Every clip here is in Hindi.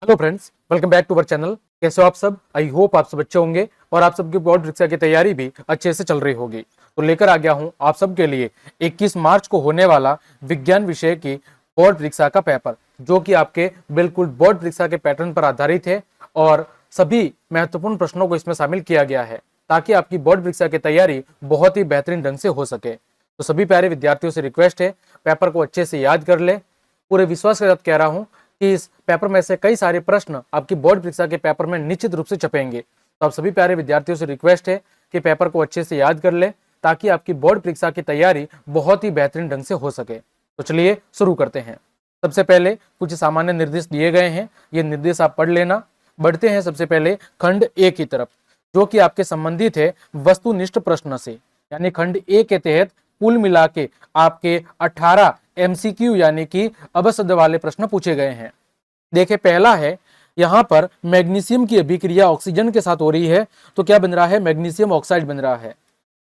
Hello friends, welcome back to our channel. कैसे हो आप सब? आई होप आप सब अच्छे होंगे और आप सबकी बोर्ड परीक्षा की तैयारी भी अच्छे से चल रही होगी। तो लेकर आ गया हूं आप सबके लिए 21 मार्च को होने वाला विज्ञान विषय की बोर्ड परीक्षा का पेपर, जो कि आपके बिल्कुल बोर्ड परीक्षा के पैटर्न पर आधारित है और सभी महत्वपूर्ण प्रश्नों को इसमें शामिल किया गया है ताकि आपकी बोर्ड परीक्षा की तैयारी बहुत ही बेहतरीन ढंग से हो सके। तो सभी प्यारे विद्यार्थियों से रिक्वेस्ट है, पेपर को अच्छे से याद कर ले। पूरे विश्वास के साथ कह रहा हूं कि इस पेपर में से कई सारे प्रश्न आपकी बोर्ड परीक्षा के पेपर में निश्चित रूप से छपेंगे। तो आप सभी प्यारे विद्यार्थियों से रिक्वेस्ट है कि पेपर को अच्छे से याद कर ले ताकि आपकी बोर्ड परीक्षा की तैयारी बहुत ही बेहतरीन ढंग से हो सके। तो चलिए शुरू करते हैं। सबसे पहले कुछ सामान्य निर्देश दिए गए हैं, ये निर्देश आप पढ़ लेना। बढ़ते हैं सबसे पहले खंड ए की तरफ, जो कि आपके संबंधित है वस्तुनिष्ठ प्रश्न से। यानी खंड ए के तहत कुल मिला के आपके 18 एमसीक्यू यानी कि अबशब्द वाले प्रश्न पूछे गए हैं। देखिए, पहला है, यहां पर मैग्नीशियम की अभिक्रिया ऑक्सीजन के साथ हो रही है, तो क्या बन रहा है? मैग्नीशियम ऑक्साइड बन रहा है।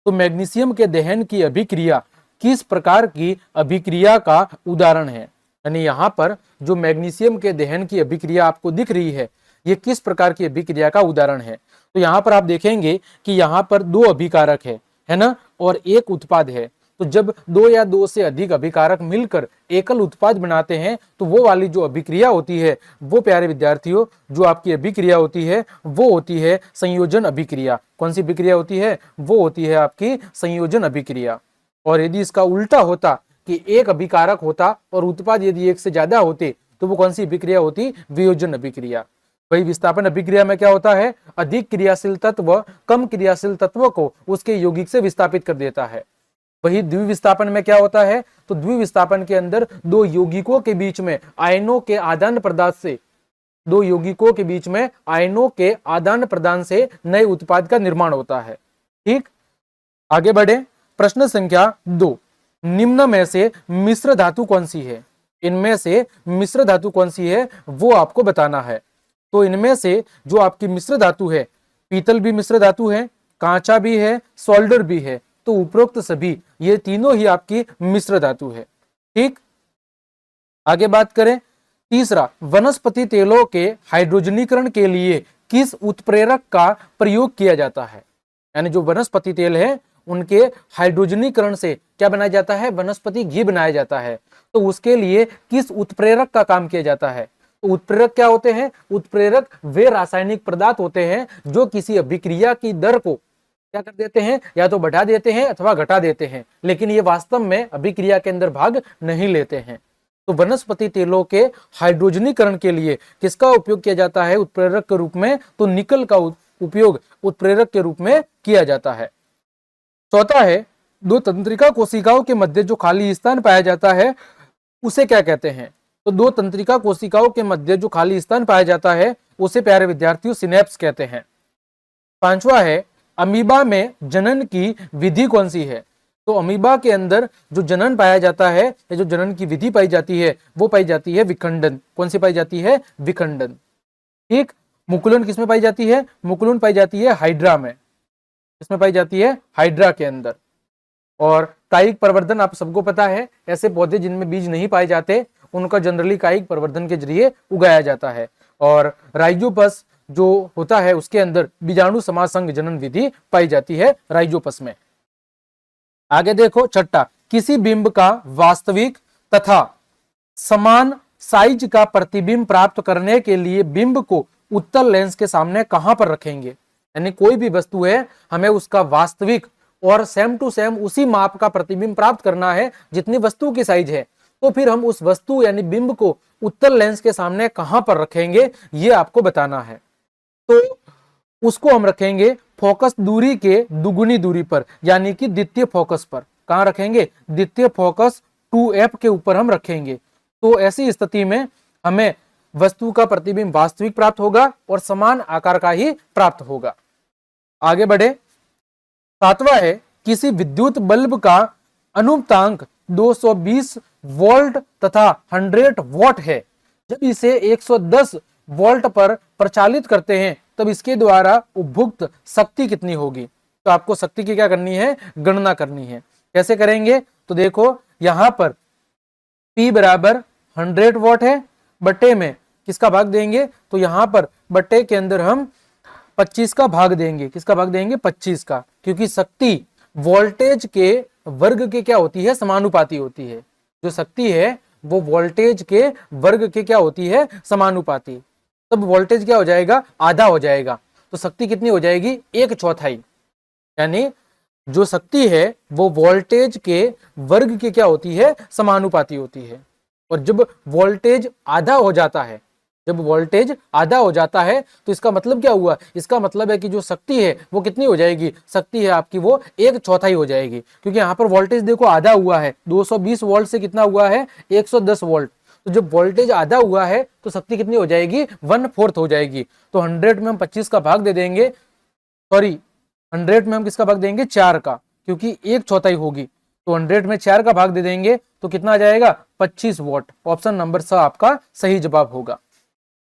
तो मैग्नीशियम के दहन की अभिक्रिया किस प्रकार की अभिक्रिया का उदाहरण है? यानी यहां पर जो मैग्नीशियम के दहन की अभिक्रिया आपको दिख रही है, ये किस प्रकार की अभिक्रिया का उदाहरण है? तो यहां पर आप देखेंगे कि यहां पर दो अभिकारक है ना, और एक उत्पाद है। तो जब दो या दो से अधिक अभिकारक मिलकर एकल उत्पाद बनाते हैं तो वो वाली जो अभिक्रिया होती है, वो प्यारे विद्यार्थियों, जो आपकी अभिक्रिया होती है वो होती है संयोजन अभिक्रिया। कौन सी अभिक्रिया होती है? वो होती है आपकी संयोजन अभिक्रिया। और यदि इसका उल्टा होता कि एक अभिकारक होता और उत्पाद यदि एक से ज्यादा होते, तो वो कौन सी अभिक्रिया होती? वियोजन अभिक्रिया। वही विस्थापन अभिक्रिया में क्या होता है? अधिक क्रियाशील तत्व कम क्रियाशील तत्व को उसके यौगिक से विस्थापित कर देता है। वही द्विविस्थापन में क्या होता है? तो द्विविस्थापन के अंदर दो यौगिकों के बीच में आयनों के आदान प्रदान से, दो यौगिकों के बीच में आयनों के आदान प्रदान से नए उत्पाद का निर्माण होता है। ठीक, आगे बढ़े। प्रश्न संख्या 2, निम्न में से मिश्र धातु कौन सी है? इनमें से मिश्र धातु कौन सी है वो आपको बताना है। तो इनमें से जो आपकी मिश्र धातु है, पीतल भी मिश्र धातु है, कांचा भी है, सोल्डर भी है। तो उपरोक्त सभी ये तीनों ही आपकी मिश्र धातु है। ठीक, आगे बात करें। तीसरा, वनस्पति तेलों के हाइड्रोजनीकरण के लिए किस उत्प्रेरक का प्रयोग किया जाता है? यानी जो वनस्पति तेल है उनके हाइड्रोजनीकरण से क्या बनाया जाता है? वनस्पति घी बनाया जाता है। तो उसके लिए किस उत्प्रेरक का काम किया जाता है? तो उत्प्रेरक क्या होते हैं? उत्प्रेरक वे रासायनिक पदार्थ होते हैं जो किसी अभिक्रिया की दर को क्या कर देते हैं? या तो बढ़ा देते हैं अथवा घटा देते हैं, लेकिन ये वास्तव में अभिक्रिया के अंदर भाग नहीं लेते हैं। तो वनस्पति तेलों के हाइड्रोजनीकरण के लिए किसका उपयोग किया जाता है उत्प्रेरक के रूप में? तो निकल का उपयोग उत्प्रेरक के रूप में किया जाता है। चौथा है, दो तंत्रिका कोशिकाओं के मध्य जो खाली स्थान पाया जाता है उसे क्या कहते हैं? तो दो तंत्रिका कोशिकाओं के मध्य जो खाली स्थान पाया जाता है उसे प्यारे विद्यार्थियों सिनेप्स कहते हैं। पांचवा है, अमीबा में जनन की विधि कौन सी है? तो अमीबा के अंदर जो जनन पाया जाता है, जो जनन की विधि पाई जाती है वो पाई जाती है विखंडन। कौन सी पाई जाती है? विखंडन। ठीक, मुकुलन किसमें पाई जाती है? मुकुलन पाई जाती है हाइड्रा में। किसमें पाई जाती है? हाइड्रा के अंदर। और कायिक प्रवर्धन आप सबको पता है, ऐसे पौधे जिनमें बीज नहीं पाए जाते उनका जनरली कायिक प्रवर्धन के जरिए उगाया जाता है। और राइजोपस जो होता है उसके अंदर बीजाणु समासंग जनन विधि पाई जाती है राइजोपस में। आगे देखो, छठा, किसी बिंब का वास्तविक तथा समान साइज का प्रतिबिंब प्राप्त करने के लिए बिंब को उत्तल लेंस के सामने कहां पर रखेंगे? यानी कोई भी वस्तु है, हमें उसका वास्तविक और सेम टू सेम उसी माप का प्रतिबिंब प्राप्त करना है जितनी वस्तु की साइज है। तो फिर हम उस वस्तु यानी बिंब को उत्तल लेंस के सामने कहां पर रखेंगे ये आपको बताना है। तो उसको हम रखेंगे फोकस दूरी के दुगुनी दूरी पर, यानी कि द्वितीय फोकस पर। कहां रखेंगे? द्वितीय फोकस 2f के ऊपर हम रखेंगे। तो ऐसी स्थिति में हमें वस्तु का प्रतिबिंब वास्तविक प्राप्त होगा और समान आकार का ही प्राप्त होगा। आगे बढ़े। सातवां है, किसी विद्युत बल्ब का अनुपातांक 220 वोल्ट तथा 100 वॉट है। जब इसे 110 वोल्ट पर प्रचालित करते हैं तब इसके द्वारा उपभुक्त शक्ति कितनी होगी? तो आपको शक्ति की क्या करनी है? गणना करनी है। कैसे करेंगे? तो देखो, यहां पर P बराबर 100 वॉट है, बटे में किसका भाग देंगे, तो यहां पर बट्टे के अंदर हम 25 का भाग देंगे। किसका भाग देंगे, 25 का, क्योंकि शक्ति वोल्टेज के वर्ग के क्या होती है, समानुपाती होती है। जो शक्ति है वो वोल्टेज के वर्ग के क्या होती है, समानुपाती। तब वोल्टेज क्या हो जाएगा, आधा हो जाएगा। तो शक्ति कितनी हो जाएगी, 1/4, यानी जो शक्ति है वो वोल्टेज के वर्ग के क्या होती है, समानुपाती होती है। और जब वोल्टेज आधा हो जाता है, जब वोल्टेज आधा हो जाता है तो इसका मतलब क्या हुआ, इसका मतलब है कि जो शक्ति है वो कितनी हो जाएगी, शक्ति है आपकी वो 1/4 हो जाएगी। क्योंकि यहाँ पर वोल्टेज देखो आधा हुआ है, 220 वोल्ट से कितना हुआ है, 110 वोल्ट। तो जब वोल्टेज आधा हुआ है तो शक्ति कितनी हो जाएगी, 1/4 हो जाएगी। तो 100 में हम 25 का भाग दे देंगे, सॉरी 100 में हम किसका भाग देंगे, 4 का, क्योंकि 1/4 होगी। तो 100 में 4 का भाग दे देंगे तो कितना आ जाएगा, 25 वोल्ट। ऑप्शन नंबर स आपका सही जवाब होगा।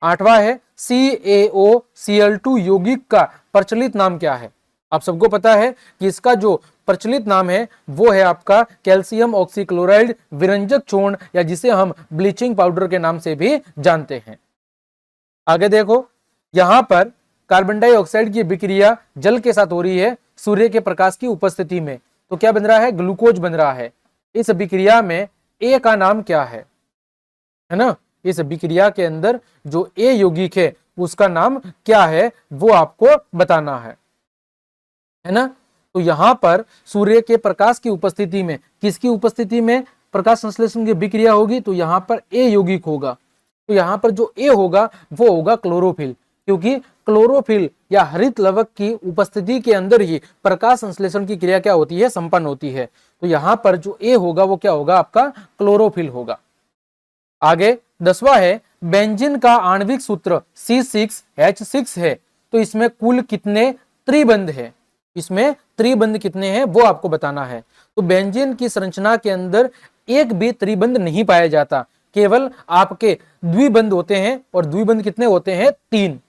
8वां है CaOCl2 यौगिक का प्रचलित नाम क्या है। आप सबको पता है कि इसका जो प्रचलित नाम है वो है आपका कैल्शियम ऑक्सीक्लोराइड विरंजक चूर्ण, या जिसे हम ब्लीचिंग पाउडर के नाम से भी जानते हैं। आगे देखो, यहां पर कार्बन डाइऑक्साइड की विक्रिया जल के साथ हो रही है सूर्य के प्रकाश की उपस्थिति में। तो क्या बन रहा है, ग्लूकोज बन रहा है। इस विक्रिया में ए का नाम क्या है ना, इस विक्रिया के अंदर जो ए यौगिक है उसका नाम क्या है वो आपको बताना है ना। तो यहां पर सूर्य के प्रकाश की उपस्थिति में, किसकी उपस्थिति में प्रकाश संश्लेषण की विक्रिया होगी, तो यहां पर ए यौगिक होगा। तो यहां पर जो ए होगा वो होगा क्लोरोफिल, क्योंकि क्लोरोफिल या हरित लवक की उपस्थिति के अंदर ही प्रकाश संश्लेषण की क्रिया क्या होती है, संपन्न होती है। तो यहां पर जो ए होगा वो क्या होगा, आपका क्लोरोफिल होगा। आगे 10वां है, बेंजीन का आणविक सूत्र C6H6 है। तो इसमें कुल कितने त्रिबंध है, इसमें त्रिबंध कितने हैं वो आपको बताना है। तो बेंजीन की संरचना के अंदर एक भी त्रिबंध नहीं पाया जाता, केवल आपके द्विबंध होते हैं। और द्विबंध कितने होते हैं, 3।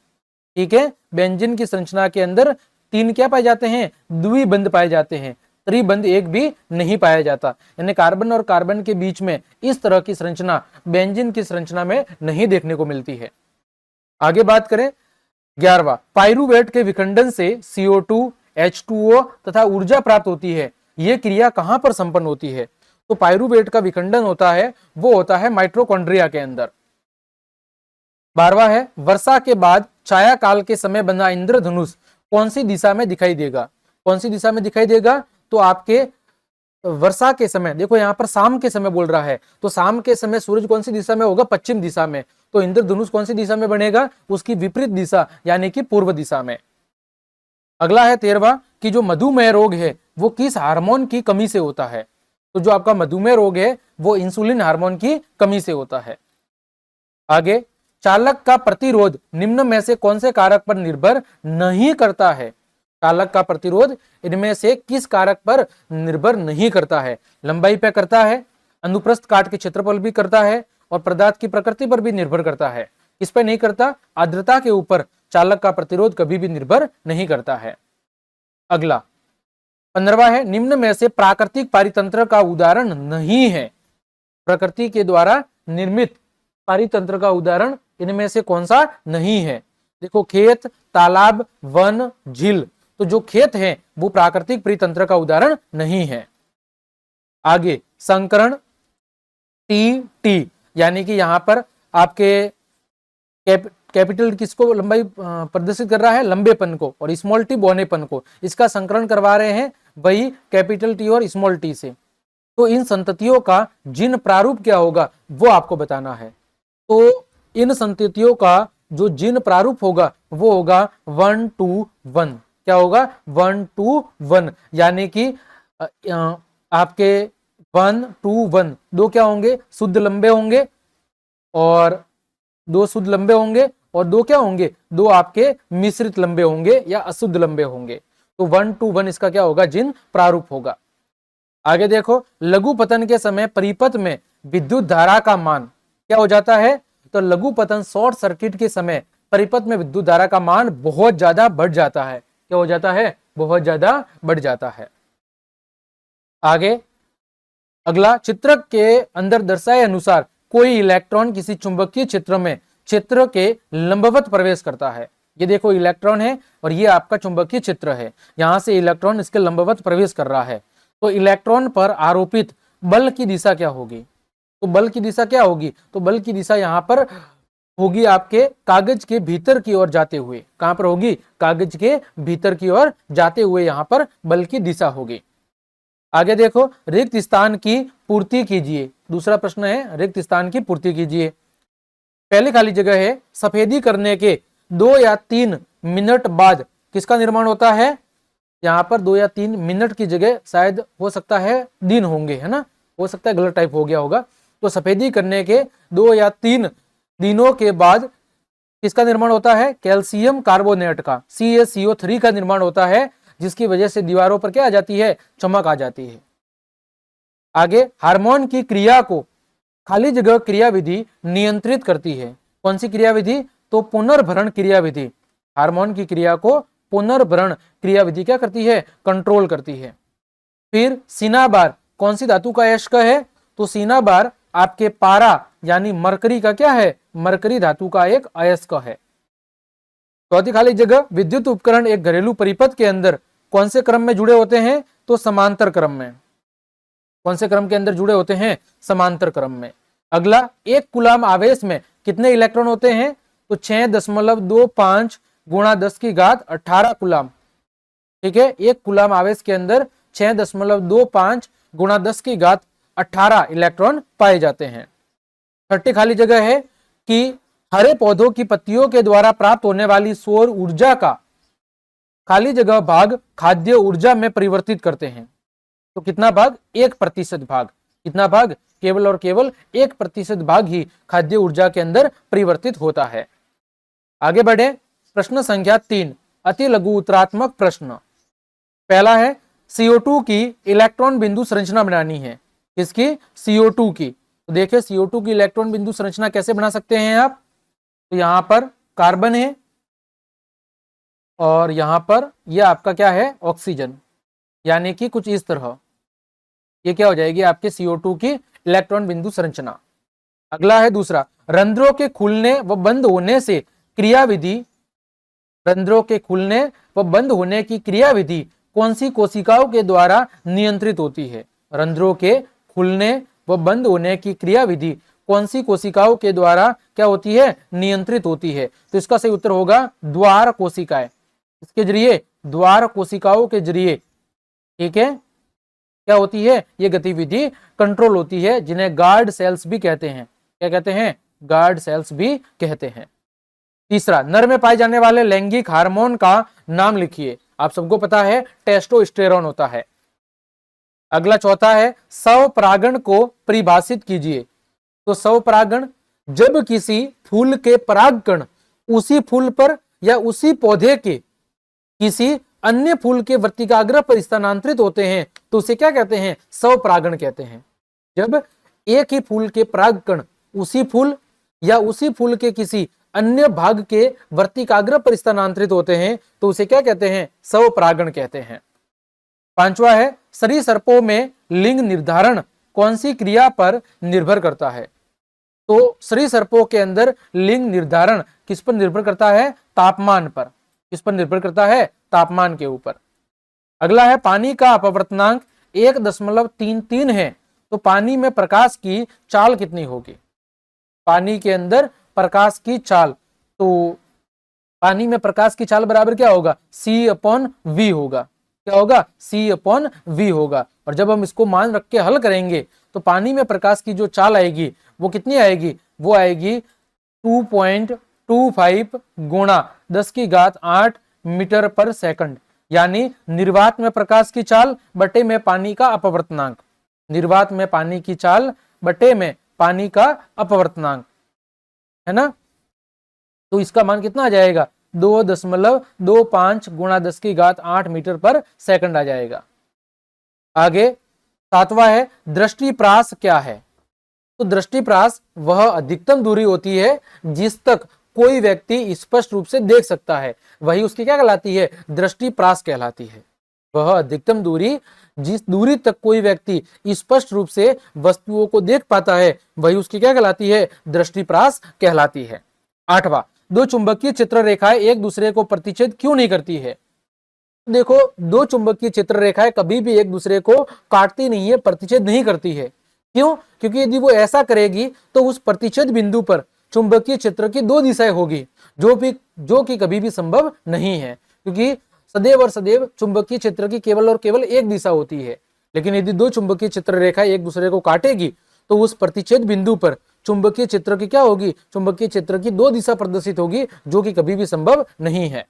ठीक है, बेंजीन की संरचना के अंदर 3 क्या पाए जाते हैं, द्विबंध पाए जाते हैं, त्रिबंध एक भी नहीं पाया जाता। यानी कार्बन और कार्बन के बीच में इस तरह की संरचना बेंजीन की संरचना में नहीं देखने को मिलती है। आगे बात करें 11वां, पाइरूवेट के विखंडन से CO2, H2O तथा ऊर्जा प्राप्त होती है। यह क्रिया कहां पर संपन्न होती है, तो पाइरूवेट का विखंडन होता है वो होता है माइटोकॉन्ड्रिया के अंदर। 12वां है, वर्षा के बाद छाया काल के समय बना इंद्रधनुष कौन सी दिशा में दिखाई देगा। कौन सी दिशा में दिखाई देगा, तो आपके वर्षा के समय, देखो यहां पर शाम के समय बोल रहा है, तो शाम के समय सूरज कौन सी दिशा में होगा, पश्चिम दिशा में। तो इंद्रधनुष कौन सी दिशा में बनेगा, उसकी विपरीत दिशा यानी कि पूर्व दिशा में। अगला है 13वां, कि जो मधुमेह रोग है वो किस हार्मोन की कमी से होता है। तो जो आपका मधुमेह रोग है वो इंसुलिन हार्मोन की कमी से होता है। आगे, चालक का प्रतिरोध निम्न में से कौन से कारक पर निर्भर नहीं करता है। चालक का प्रतिरोध इनमें से किस कारक पर निर्भर नहीं करता है, लंबाई पर करता है, अनुप्रस्थ काट के क्षेत्रफल भी करता है, और पदार्थ की प्रकृति पर भी निर्भर करता है। किस पर नहीं करता, आर्द्रता के ऊपर चालक का प्रतिरोध कभी भी निर्भर नहीं करता है। अगला 15वां है, निम्न में से प्राकृतिक पारितंत्र का उदाहरण नहीं है। प्रकृति के द्वारा निर्मित पारितंत्र का उदाहरण इनमें से कौन सा नहीं है। देखो, खेत, तालाब, वन, झील। तो जो खेत है वो प्राकृतिक परितंत्र का उदाहरण नहीं है। आगे संकरण, टी यानी कि यहां पर आपके कैपिटल किसको लंबाई प्रदर्शित कर रहा है, लंबेपन को, और स्मॉल टी बौनेपन को। इसका संकरण करवा रहे हैं वही कैपिटल टी और स्मॉल टी से। तो इन संततियों का जिन प्रारूप क्या होगा वो आपको बताना है। तो इन संततियों का जो जिन प्रारूप होगा वो होगा 1:1। क्या होगा, 1:1, यानी कि आपके 1:1 दो क्या होंगे, शुद्ध लंबे होंगे, और 2 शुद्ध लंबे होंगे, और 2 क्या होंगे, 2 आपके मिश्रित लंबे होंगे या अशुद्ध लंबे होंगे। तो 1:1 इसका क्या होगा, जिन प्रारूप होगा। आगे देखो, लघु पतन के समय परिपथ में विद्युत धारा का मान क्या हो जाता है, तो लघु पतन शॉर्ट सर्किट के समय परिपथ में विद्युत धारा का मान बहुत ज्यादा बढ़ जाता है। क्या हो जाता है, बहुत ज्यादा बढ़ जाता है। आगे अगला, चित्र के अंदर दर्शाए अनुसार कोई इलेक्ट्रॉन किसी चुंबकीय क्षेत्र में क्षेत्र के लंबवत प्रवेश करता है। ये देखो इलेक्ट्रॉन है और ये आपका चुंबकीय क्षेत्र है, यहां से इलेक्ट्रॉन इसके लंबवत प्रवेश कर रहा है। तो इलेक्ट्रॉन पर आरोपित बल की दिशा क्या होगी? तो बल की दिशा क्या होगी? तो बल की दिशा यहां पर होगी आपके कागज के भीतर की ओर जाते हुए। कहां पर होगी? कागज के भीतर की ओर जाते हुए यहां पर बल की दिशा होगी। आगे देखो, रिक्त स्थान की पूर्ति कीजिए। दूसरा प्रश्न है रिक्त स्थान की पूर्ति कीजिए। पहली खाली जगह है, सफेदी करने के 2 या 3 मिनट बाद किसका निर्माण होता है? यहाँ पर 2 या 3 मिनट की जगह शायद हो सकता है दिन होंगे, है ना, हो सकता है गलत टाइप हो गया होगा। तो सफेदी करने के 2 या 3 दिनों के बाद किसका निर्माण होता है? कैल्शियम कार्बोनेट का, CaCO3 का निर्माण होता है, जिसकी वजह से दीवारों पर क्या आ जाती है? चमक आ जाती है। आगे, हार्मोन की क्रिया को खाली जगह क्रियाविधि नियंत्रित करती है। कौन सी क्रियाविधि? तो पुनर्भरण क्रियाविधि। हार्मोन की क्रिया को पुनर्भरण क्रियाविधि क्या करती है? कंट्रोल करती है। फिर सिनाबार कौन सी धातु का अयस्क है? तो सिनाबार आपके पारा यानी मरकरी का क्या है? मरकरी धातु का एक अयस्क है। चौथी खाली जगह, विद्युत उपकरण एक घरेलू परिपथ के अंदर कौन से क्रम में जुड़े होते हैं? तो समांतर क्रम में। कौन से क्रम के अंदर जुड़े होते हैं? समांतर क्रम में। अगला, एक कूलाम आवेश में कितने इलेक्ट्रॉन होते हैं? तो 6.25 गुणा 10 की घात 18 कूलाम। ठीक है, एक कूलाम आवेश के अंदर 6.25 गुणा 10 की घात 18 इलेक्ट्रॉन पाए जाते हैं। छठी खाली जगह है कि हरे पौधों की पत्तियों के द्वारा प्राप्त होने वाली सौर ऊर्जा का खाली जगह भाग खाद्य ऊर्जा में परिवर्तित करते हैं। तो कितना भाग? 1% भाग। कितना भाग? केवल और केवल 1% भाग ही खाद्य ऊर्जा के अंदर परिवर्तित होता है। आगे बढ़े, प्रश्न संख्या 3, अति लघु उत्तरात्मक प्रश्न। पहला है, CO2 की इलेक्ट्रॉन बिंदु संरचना बनानी है। किसकी? CO2 की। तो देखिए CO2 की इलेक्ट्रॉन बिंदु संरचना कैसे बना सकते हैं आप? तो यहां पर कार्बन है और यहां पर यह आपका क्या है? ऑक्सीजन, यानी कि कुछ इस तरह ये क्या हो जाएगी? आपके CO2 की इलेक्ट्रॉन बिंदु संरचना। अगला है दूसरा, रंध्रों के खुलने व बंद होने से क्रियाविधि, रंध्रों के खुलने व बंद होने की क्रियाविधि कौन सी कोशिकाओं के द्वारा नियंत्रित होती है? रंध्रों के खुलने व बंद होने की क्रियाविधि कौन सी कोशिकाओं के द्वारा क्या होती है? नियंत्रित होती है। तो इसका सही उत्तर होगा द्वार कोशिकाएं। इसके जरिए, द्वार कोशिकाओं के जरिए, ठीक है, क्या होती है? ये गतिविधि कंट्रोल होती है, जिन्हें गार्ड सेल्स भी कहते हैं। क्या कहते हैं? गार्ड सेल्स भी कहते हैं। तीसरा, नर में पाए जाने वाले लैंगिक हार्मोन का नाम लिखिए। आप सबको पता है टेस्टोस्टेरोन होता है। अगला चौथा है, स्वपरागण को परिभाषित कीजिए। तो स्वपरागण, जब किसी फूल के परागकण उसी फूल पर या उसी पौधे के किसी अन्य फूल के वर्तिकाग्र पर स्थानांतरित होते हैं तो उसे क्या कहते हैं? स्वपरागण कहते हैं। जब एक ही फूल के परागकण उसी फूल या उसी फूल के किसी अन्य भाग के वर्तिकाग्र पर स्थानांतरित होते हैं तो उसे क्या कहते हैं? स्वपरागण कहते हैं। पांचवा है, सरीसृपों में लिंग निर्धारण कौन सी क्रिया पर निर्भर करता है? तो सरीसृपों के अंदर लिंग निर्धारण किस पर निर्भर करता है? तापमान पर। किस पर निर्भर करता है? तापमान के ऊपर। अगला है, पानी का अपवर्तनांक 1.33 है, तो पानी में प्रकाश की चाल कितनी होगी? पानी के अंदर प्रकाश की चाल, तो पानी में प्रकाश की चाल बराबर क्या होगा? C/V होगा। क्या होगा? C/V होगा। और जब हम इसको मान रख के हल करेंगे तो पानी में प्रकाश की जो चाल आएगी वो कितनी आएगी? वो आएगी 2.25 गुणा 10 की घात 8 मीटर पर सेकंड, यानी निर्वात में प्रकाश की चाल बटे में पानी का अपवर्तनांक। निर्वात में पानी की चाल बटे में पानी का अपवर्तनांक, है ना। तो इसका मान कितना आ जाएगा? 2.25 गुणा 10 की घात 8 मीटर पर सेकंड आ जाएगा। आगे सातवां है, दृष्टिप्रास क्या है? तो दृष्टिप्रास वह अधिकतम दूरी होती है जिस तक कोई व्यक्ति स्पष्ट रूप से देख सकता है, वही उसकी क्या कहलाती है? दृष्टिप्रास कहलाती है। वह अधिकतम दूरी जिस दूरी तक कोई व्यक्ति स्पष्ट रूप से वस्तुओं को देख पाता है वही उसकी क्या कहलाती है? दृष्टिप्रास कहलाती है। 8वां, दो चुंबकीय चित्र रेखाएं एक दूसरे को प्रतिच्छेद क्यों नहीं करती है? देखो, दो चुंबकीय चित्र रेखाएं कभी भी एक दूसरे को काटती नहीं है, प्रतिच्छेद नहीं करती है। क्यों? क्योंकि यदि वो ऐसा करेगी तो उस प्रतिच्छेद बिंदु पर चुंबकीय क्षेत्र की दो दिशाएं होगी, जो कि कभी भी संभव नहीं है, क्योंकि सदैव और सदैव चुंबकीय क्षेत्र की केवल और केवल एक दिशा होती है। लेकिन यदि दो चुंबकीय चित्र रेखाएं एक दूसरे को काटेगी तो उस प्रतिच्छेद बिंदु पर चुंबकीय क्षेत्र की क्या होगी? चुंबकीय क्षेत्र की दो दिशा प्रदर्शित होगी, जो कि कभी भी संभव नहीं है।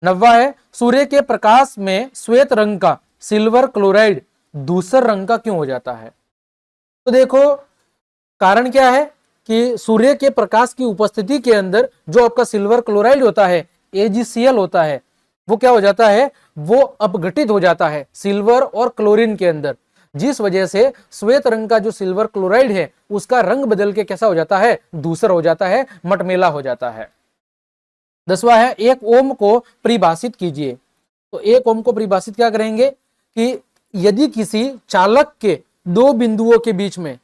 9वां है, सूर्य के प्रकाश में श्वेत रंग का सिल्वर क्लोराइड धूसर रंग का क्यों हो जाता है? तो देखो, कारण क्या है कि सूर्य के प्रकाश की उपस्थिति के अंदर जो आपका सिल्वर क्लोराइड होता है, AgCl होता है, वो क्या हो जाता है? वो अपघटित हो जाता है सिल्वर और क्लोरीन के अंदर, जिस वजह से श्वेत रंग का जो सिल्वर क्लोराइड है उसका रंग बदल के कैसा हो जाता है? धूसर हो जाता है, मटमेला हो जाता है। 10वां है, एक ओम को परिभाषित कीजिए। तो एक ओम को परिभाषित क्या करेंगे कि यदि किसी चालक के दो बिंदुओं के बीच में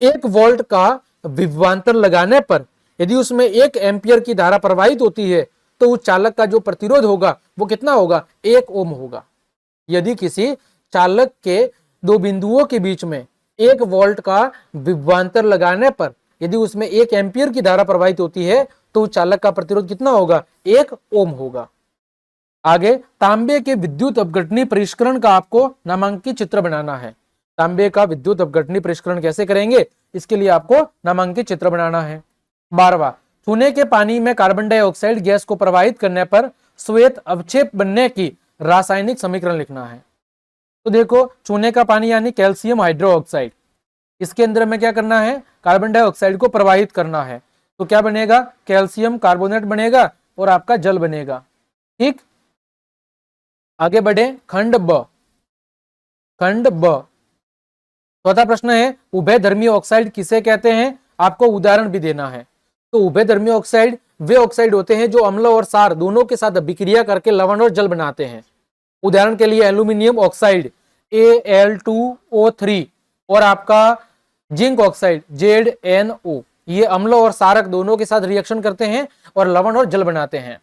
1 वोल्ट का विभवांतर लगाने पर यदि उसमें 1 एम्पियर की धारा प्रवाहित होती है तो उस चालक का जो प्रतिरोध होगा वो कितना होगा? 1 ओम होगा। यदि किसी चालक के दो बिंदुओं के बीच में 1 वोल्ट का विभवांतर लगाने पर यदि उसमें 1 एम्पियर की धारा प्रवाहित होती है तो उस चालक का प्रतिरोध कितना होगा? 1 ओम होगा। आगे, तांबे के विद्युत अपघटनी परिष्करण का आपको नामांकित चित्र बनाना है। तांबे का विद्युत अपघटनी परिष्करण कैसे करेंगे, इसके लिए आपको नामांकित चित्र बनाना है। 12वां, चूने के पानी में कार्बन डाइऑक्साइड गैस को प्रवाहित करने पर श्वेत अवक्षेप बनने की रासायनिक समीकरण लिखना है। तो देखो, चूने का पानी यानी कैल्शियम हाइड्रोक्साइड, इसके अंदर में क्या करना है? कार्बन डाइऑक्साइड को प्रवाहित करना है। तो क्या बनेगा? कैल्शियम कार्बोनेट बनेगा और आपका जल बनेगा। ठीक, आगे बढ़े। खंड ब। चौथा प्रश्न है, उभयधर्मी ऑक्साइड किसे कहते हैं? आपको उदाहरण भी देना है। तो उभयधर्मी ऑक्साइड वे ऑक्साइड होते हैं जो अम्ल और सार दोनों के साथ अभिक्रिया करके लवण और जल बनाते हैं। उदाहरण के लिए एल्यूमिनियम ऑक्साइड Al2O3 और आपका जिंक ऑक्साइड ZnO, ये अम्ल और सारक दोनों के साथ रिएक्शन करते हैं और लवण और जल बनाते हैं।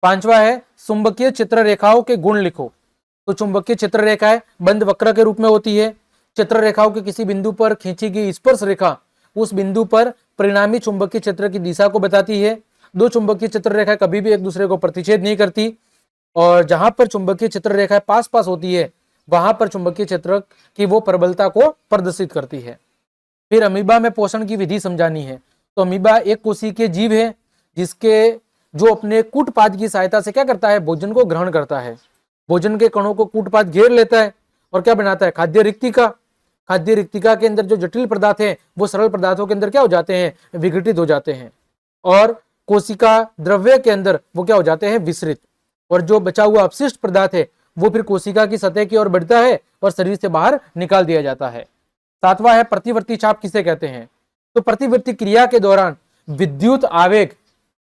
5वां है, चुंबकीय चित्र रेखाओं के गुण लिखो। तो चुंबकीय चित्र रेखाएं बंद वक्र के रूप में होती है। चित्र रेखाओं के किसी बिंदु पर खींची गई स्पर्श रेखा उस बिंदु पर परिणामी चुंबकीय क्षेत्र की दिशा को बताती है। दो चुंबकीय चित्र रेखाएं कभी भी एक दूसरे को प्रतिच्छेद नहीं करती, और जहां पर चुंबकीय चित्र रेखाएं पास पास होती है वहां पर चुंबकीय क्षेत्र की वो प्रबलता को प्रदर्शित करती है। फिर अमीबा में पोषण की विधि समझानी है। तो अमीबा एक कोशिकीय जीव है जिसके जो अपने कूटपाद की सहायता से क्या करता है? भोजन को ग्रहण करता है। भोजन के कणों को कूटपाद घेर लेता है और क्या बनाता है? खाद्य रिक्तिका। खाद्य रिक्तिका के अंदर जो जटिल पदार्थ हैं वो सरल पदार्थों के अंदर क्या हो जाते हैं? विघटित हो जाते हैं, और कोशिका द्रव्य के अंदर वो क्या हो जाते हैं? विसरित। और जो बचा हुआ अपशिष्ट पदार्थ है वो फिर कोशिका की सतह की ओर बढ़ता है और शरीर से बाहर निकाल दिया जाता है। 7वां है, प्रतिवर्ती चाप किसे कहते हैं? तो प्रतिवर्ती क्रिया के दौरान विद्युत आवेग,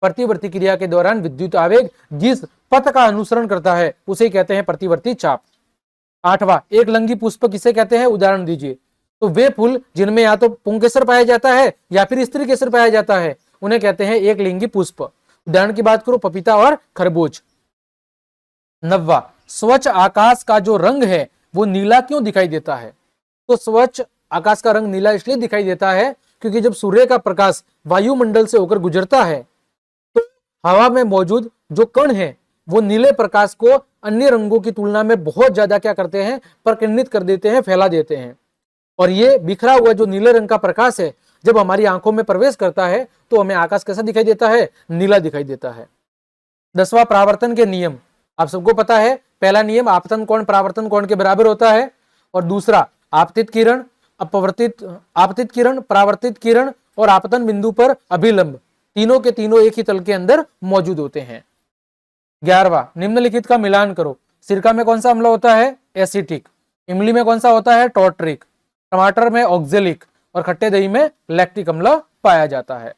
प्रतिवर्ती क्रिया के दौरान विद्युत आवेग जिस पथ का अनुसरण करता है उसे कहते हैं प्रतिवर्ती चाप। 8वां, एक लिंगी पुष्प किसे कहते हैं? उदाहरण दीजिए। तो वे फूल जिनमें या तो पुंकेसर पाया जाता है या फिर स्त्री केसर पाया जाता है उन्हें कहते हैं एक लिंगी पुष्प। उदाहरण की बात करो, पपीता और खरबूज। 9वां, स्वच्छ आकाश का जो रंग है वो नीला क्यों दिखाई देता है? तो स्वच्छ आकाश का रंग नीला इसलिए दिखाई देता है क्योंकि जब सूर्य का प्रकाश वायुमंडल से होकर गुजरता है तो हवा में मौजूद जो कण है वो नीले प्रकाश को अन्य रंगों की तुलना में बहुत ज्यादा क्या करते हैं? प्रकिरणित कर देते हैं, फैला देते हैं। और ये बिखरा हुआ जो नीले रंग का प्रकाश है जब हमारी आंखों में प्रवेश करता है तो हमें आकाश कैसा दिखाई देता है? नीला दिखाई देता है। 10वां, परावर्तन के नियम। आप सबको पता है, पहला नियम आपतन कोण परावर्तन कोण के बराबर होता है, और दूसरा आपतित किरण, आपतित किरण, परावर्तित किरण और आपतन बिंदु पर अभिलंब, तीनों के तीनों एक ही तल के अंदर मौजूद होते हैं। 11वां, निम्नलिखित का मिलान करो। सिरका में कौन सा अम्ल होता है? एसिटिक। इमली में कौन सा होता है? टॉर्टरिक। टमाटर में ऑक्जेलिक और खट्टे दही में लैक्टिक अम्ल पाया जाता है।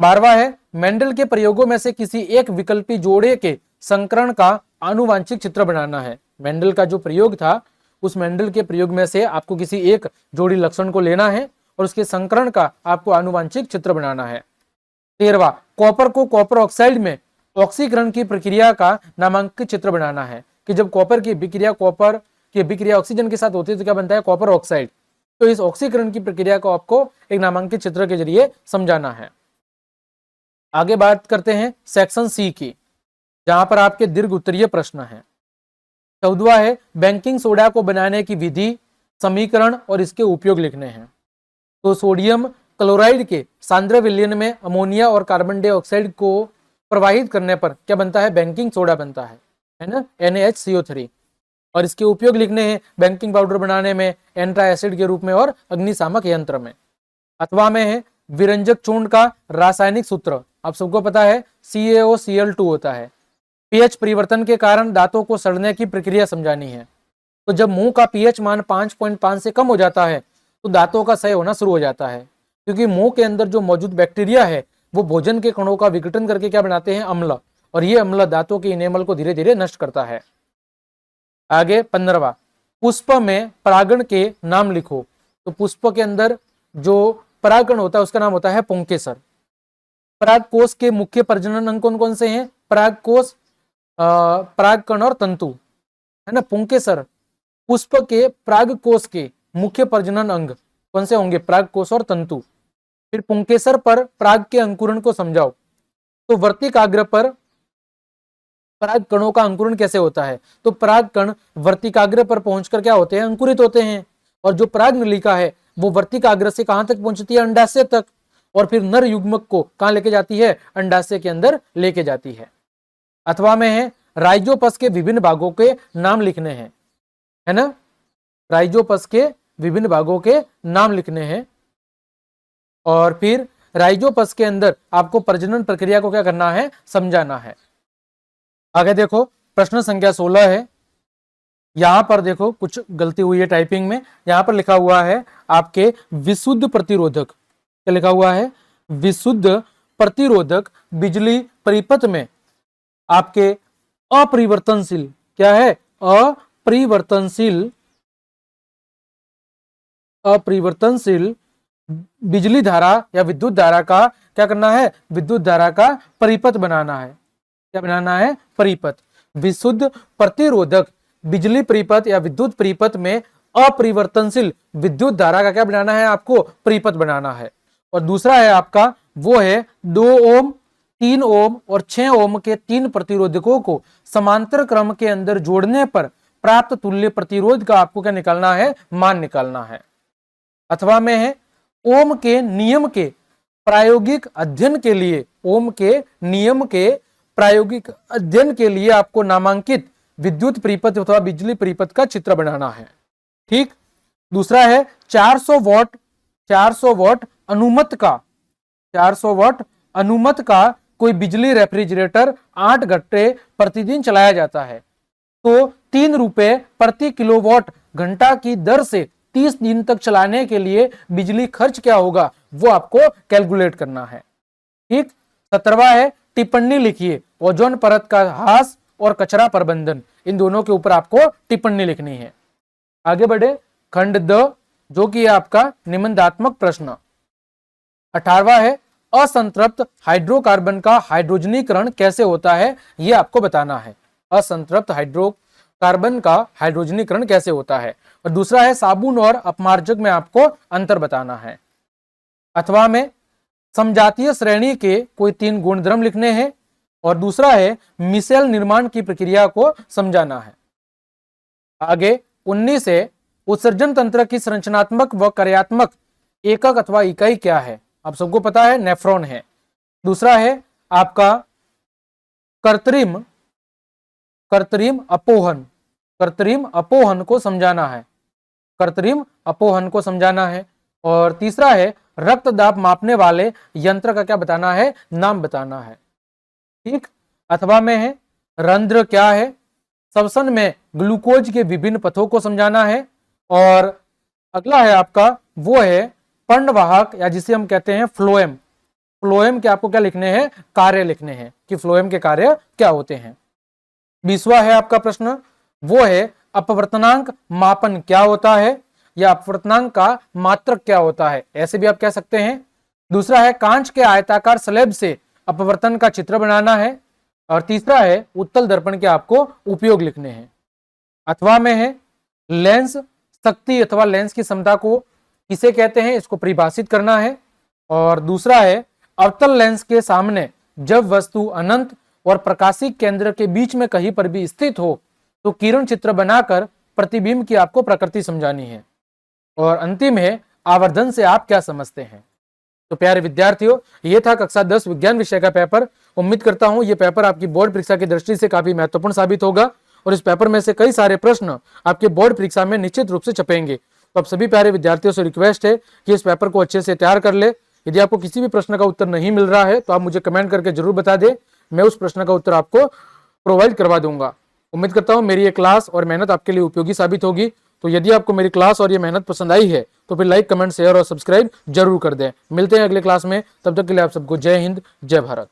12वां है, मेंडल के प्रयोगों में से किसी एक विकल्पी जोड़े के संकरण का आनुवांशिक चित्र बनाना है। मेंडल का जो प्रयोग था उस मेंडल के प्रयोग में से आपको किसी एक जोड़ी लक्षण को लेना है और उसके संकरण का आपको आनुवांशिक चित्र बनाना है। 13वां, कॉपर को कॉपर ऑक्साइड में ऑक्सीकरण की प्रक्रिया का नामांकित चित्र बनाना है, कि जब कॉपर की अभिक्रिया ऑक्सीजन के साथ होती है तो क्या बनता है, कॉपर ऑक्साइड। तो इस ऑक्सीकरण की प्रक्रिया को आपको एक नामांकित चित्र के जरिए समझाना है। आगे बात करते हैं सेक्शन सी की, जहां पर आपके दीर्घ उत्तरीय प्रश्न है। 14वां है बेकिंग सोडा को बनाने की विधि, समीकरण और इसके उपयोग लिखने हैं। तो सोडियम क्लोराइड के सांद्र विलयन में अमोनिया और कार्बन डाइऑक्साइड को प्रवाहित करने पर क्या बनता है, बेकिंग सोडा बनता है ना, NaHCO3। और इसके उपयोग लिखने हैं बेकिंग पाउडर बनाने में, एंटासिड के रूप में और अग्निशामक यंत्र में। अथवा में है विरंजक चूर्ण का रासायनिक सूत्र, आप सबको पता है CaOCl2 होता है। pH परिवर्तन के कारण दांतों को सड़ने की प्रक्रिया समझानी है। तो जब मुंह का pH मान 5.5 से कम हो जाता है तो दांतों का क्षय होना शुरू हो जाता है, क्योंकि मुंह के अंदर जो मौजूद बैक्टीरिया है वो भोजन के कणों का विघटन करके क्या बनाते हैं, अम्ल, और ये अम्ल दांतों के इनेमल को धीरे धीरे नष्ट करता है। आगे 15वां, पुष्प में परागण के नाम लिखो। तो पुष्प के अंदर जो परागण होता है उसका नाम होता है पुंकेसर। परागकोश के मुख्य प्रजनन अंग कौन कौन से हैं, परागकोश, परागकण और तंतु, है ना। पुंकेसर पुष्प के परागकोश के मुख्य प्रजनन अंग कौन से होंगे, परागकोश और तंतु। फिर पुंकेसर पर पराग के अंकुरण को समझाओ। तो वर्तिकाग्र पर पराग कणों का अंकुरण कैसे होता है, तो पराग कण वर्तिकाग्र पर पहुंचकर क्या होते हैं, अंकुरित होते हैं। और जो पराग नलिका है वो वर्तिकाग्र से कहां तक पहुंचती है, अंडाशय तक, और फिर नर युग्मक को कहां लेके जाती है, अंडाशय के अंदर लेके जाती है। अथवा में है राइजोपस के विभिन्न भागों के नाम लिखने हैं, है ना, राइजोपस के विभिन्न भागों के नाम लिखने हैं। और फिर राइजोपस के अंदर आपको प्रजनन प्रक्रिया को क्या करना है, समझाना है। आगे देखो प्रश्न संख्या 16 है। यहां पर देखो कुछ गलती हुई है टाइपिंग में। यहां पर लिखा हुआ है आपके विशुद्ध प्रतिरोधक, क्या लिखा हुआ है, विशुद्ध प्रतिरोधक बिजली परिपथ में आपके अपरिवर्तनशील, क्या है, अपरिवर्तनशील बिजली धारा या विद्युत धारा का क्या करना है, विद्युत धारा का परिपथ बनाना है। क्या बनाना है, परिपथ। विशुद्ध प्रतिरोधक बिजली परिपथ या विद्युत परिपथ में अपरिवर्तनशील विद्युत धारा का क्या बनाना है, आपको परिपथ बनाना है। और दूसरा है आपका वो है 2 ओम, 3 ओम और 6 ओम के 3 प्रतिरोधकों को समांतर क्रम के अंदर जोड़ने पर प्राप्त तुल्य प्रतिरोध का आपको क्या निकालना है, मान निकालना है। अथवा में है ओम के नियम के प्रायोगिक अध्ययन के लिए, ओम के नियम के प्रायोगिक अध्ययन के लिए आपको नामांकित विद्युत परिपथ अथवा बिजली परिपथ का चित्र बनाना है। ठीक। दूसरा है 400 वॉट अनुमत का, 400 वॉट अनुमत का कोई बिजली रेफ्रिजरेटर 8 घंटे प्रतिदिन चलाया जाता है, तो 3 रुपए प्रति किलोवाट घंटा की दर से 30 दिन तक चलाने के लिए बिजली खर्च क्या होगा, वो आपको कैलकुलेट करना है। ठीक। 17वां है टिप्पणी लिखिए, ओजोन परत का ह्रास और कचरा प्रबंधन, इन दोनों के ऊपर आपको टिप्पणी लिखनी है। आगे बढ़े खंड द, जो कि आपका निबंधात्मक प्रश्न। 18वां है असंतृप्त हाइड्रोकार्बन का हाइड्रोजनीकरण कैसे होता है, यह आपको बताना है। असंतृप्त हाइड्रोकार्बन का हाइड्रोजनीकरण कैसे होता है। और दूसरा है साबुन और अपमार्जक में आपको अंतर बताना है। अथवा में समजातीय श्रेणी के कोई 3 गुणधर्म लिखने हैं। और दूसरा है मिसेल निर्माण की प्रक्रिया को समझाना है। आगे 19 है उत्सर्जन तंत्र की संरचनात्मक व कार्यात्मक एकक अथवा इकाई क्या है, आप सबको पता है नेफ्रॉन है। दूसरा है आपका कृत्रिम अपोहन को समझाना है, कृत्रिम अपोहन को समझाना है। और तीसरा है रक्त दाब मापने वाले यंत्र का क्या बताना है, नाम बताना है। ठीक। अथवा में है रंध्र क्या है, श्वसन में ग्लूकोज के विभिन्न पथों को समझाना है। और अगला है आपका वो है पर्णवाहक या जिसे हम कहते हैं फ्लोएम, फ्लोएम के आपको क्या लिखने हैं, कार्य लिखने हैं कि फ्लोएम के कार्य क्या होते हैं। 20वां है आपका प्रश्न वो है अपवर्तनांक मापन क्या होता है, या अपवर्तनांक का मात्रक क्या होता है, ऐसे भी आप कह सकते हैं। दूसरा है कांच के आयताकार स्लैब से अपवर्तन का चित्र बनाना है, और तीसरा है उत्तल दर्पण के आपको उपयोग लिखने हैं। अथवा में है लेंस शक्ति अथवा लेंस की क्षमता को किसे कहते हैं, इसको परिभाषित करना है। और दूसरा है अवतल लेंस के सामने जब वस्तु अनंत और प्रकाशिक केंद्र के बीच में कहीं पर भी स्थित हो तो किरण चित्र बनाकर प्रतिबिंब की आपको प्रकृति समझानी है। और अंतिम है आवर्धन से आप क्या समझते हैं। तो प्यारे विद्यार्थियों, ये था कक्षा 10 विज्ञान विषय का पेपर। उम्मीद करता हूं ये पेपर आपकी बोर्ड परीक्षा की दृष्टि से काफी महत्वपूर्ण साबित होगा और इस पेपर में से कई सारे प्रश्न आपके बोर्ड परीक्षा में निश्चित रूप से छपेंगे। तो आप सभी प्यारे विद्यार्थियों से रिक्वेस्ट है कि इस पेपर को अच्छे से तैयार कर ले। यदि आपको किसी भी प्रश्न का उत्तर नहीं मिल रहा है तो आप मुझे कमेंट करके जरूर बता दें, मैं उस प्रश्न का उत्तर आपको प्रोवाइड करवा दूंगा। उम्मीद करता हूं मेरी ये क्लास और मेहनत आपके लिए उपयोगी साबित होगी। तो यदि आपको मेरी क्लास और ये मेहनत पसंद आई है तो फिर लाइक, कमेंट, शेयर और सब्सक्राइब जरूर कर दें। मिलते हैं अगले क्लास में, तब तक के लिए आप सबको जय हिंद, जय भारत।